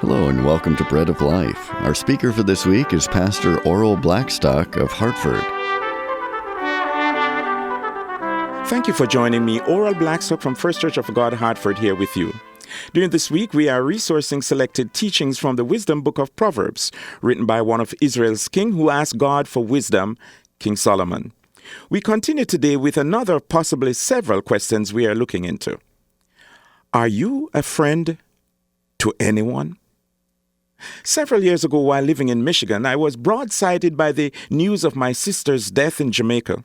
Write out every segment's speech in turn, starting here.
Hello and welcome to Bread of Life. Our speaker for this week is Pastor Oral Blackstock of Hartford. Thank you for joining me, Oral Blackstock from First Church of God, Hartford, here with you. During this week, we are resourcing selected teachings from the wisdom book of Proverbs, written by one of Israel's king who asked God for wisdom, King Solomon. We continue today with another, possibly several questions we are looking into. Are you a friend to anyone? Several years ago, while living in Michigan, I was broadsided by the news of my sister's death in Jamaica.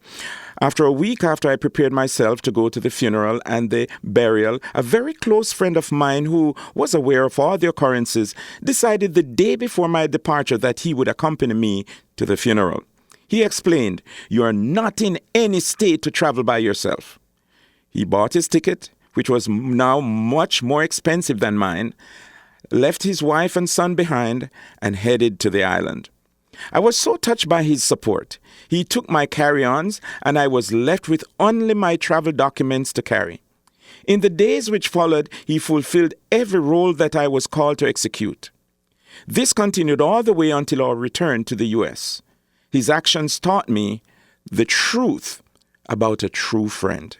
After a week after I prepared myself to go to the funeral and the burial, a very close friend of mine who was aware of all the occurrences decided the day before my departure that he would accompany me to the funeral. He explained, "You are not in any state to travel by yourself." He bought his ticket, which was now much more expensive than mine, left his wife and son behind, and headed to the island. I was so touched by his support. He took my carry-ons, and I was left with only my travel documents to carry. In the days which followed, he fulfilled every role that I was called to execute. This continued all the way until our return to the U.S. His actions taught me the truth about a true friend.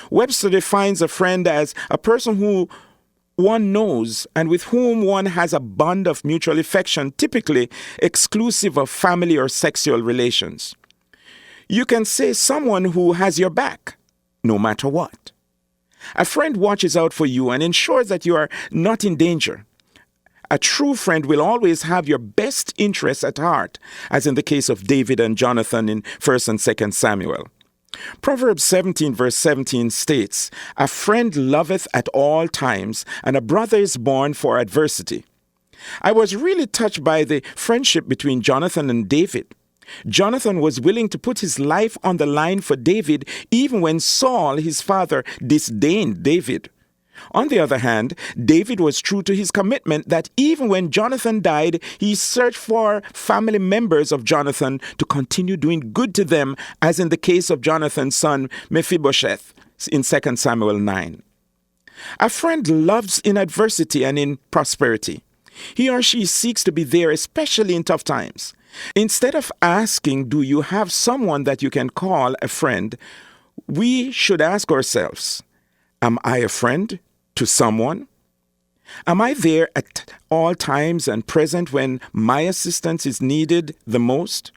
Webster defines a friend as a person who one knows and with whom one has a bond of mutual affection, typically exclusive of family or sexual relations. You can say someone who has your back, no matter what. A friend watches out for you and ensures that you are not in danger. A true friend will always have your best interests at heart, as in the case of David and Jonathan in 1 and 2 Samuel. Proverbs 17 verse 17 states, "A friend loveth at all times, and a brother is born for adversity." I was really touched by the friendship between Jonathan and David. Jonathan was willing to put his life on the line for David, even when Saul, his father, disdained David. On the other hand, David was true to his commitment that even when Jonathan died, he searched for family members of Jonathan to continue doing good to them, as in the case of Jonathan's son Mephibosheth in 2 Samuel 9. A friend loves in adversity and in prosperity. He or she seeks to be there, especially in tough times. Instead of asking, "Do you have someone that you can call a friend?" we should ask ourselves, am I a friend to someone? Am I there at all times and present when my assistance is needed the most?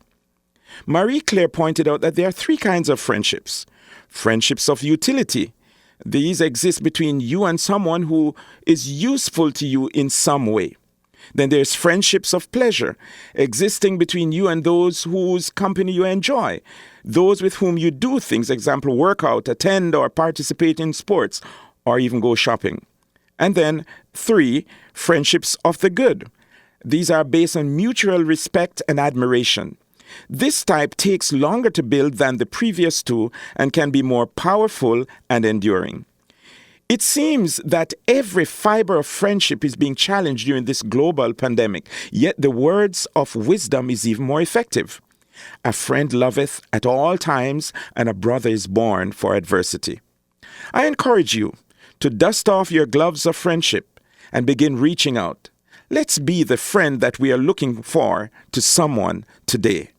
Marie Claire pointed out that there are three kinds of friendships. Friendships of utility. These exist between you and someone who is useful to you in some way. Then there's friendships of pleasure, existing between you and those whose company you enjoy, those with whom you do things, example, work out, attend or participate in sports, or even go shopping. And then 3, friendships of the good. These are based on mutual respect and admiration. This type takes longer to build than the previous 2 and can be more powerful and enduring. It seems that every fiber of friendship is being challenged during this global pandemic, yet the words of wisdom is even more effective. A friend loveth at all times, and a brother is born for adversity. I encourage you to dust off your gloves of friendship and begin reaching out. Let's be the friend that we are looking for to someone today.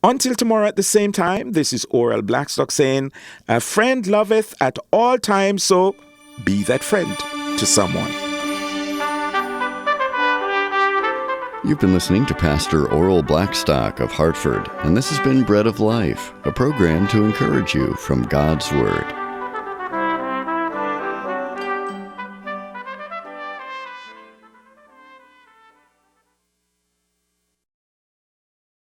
Until tomorrow at the same time, this is Oral Blackstock saying, "A friend loveth at all times, so be that friend to someone." You've been listening to Pastor Oral Blackstock of Hartford, and this has been Bread of Life, a program to encourage you from God's Word.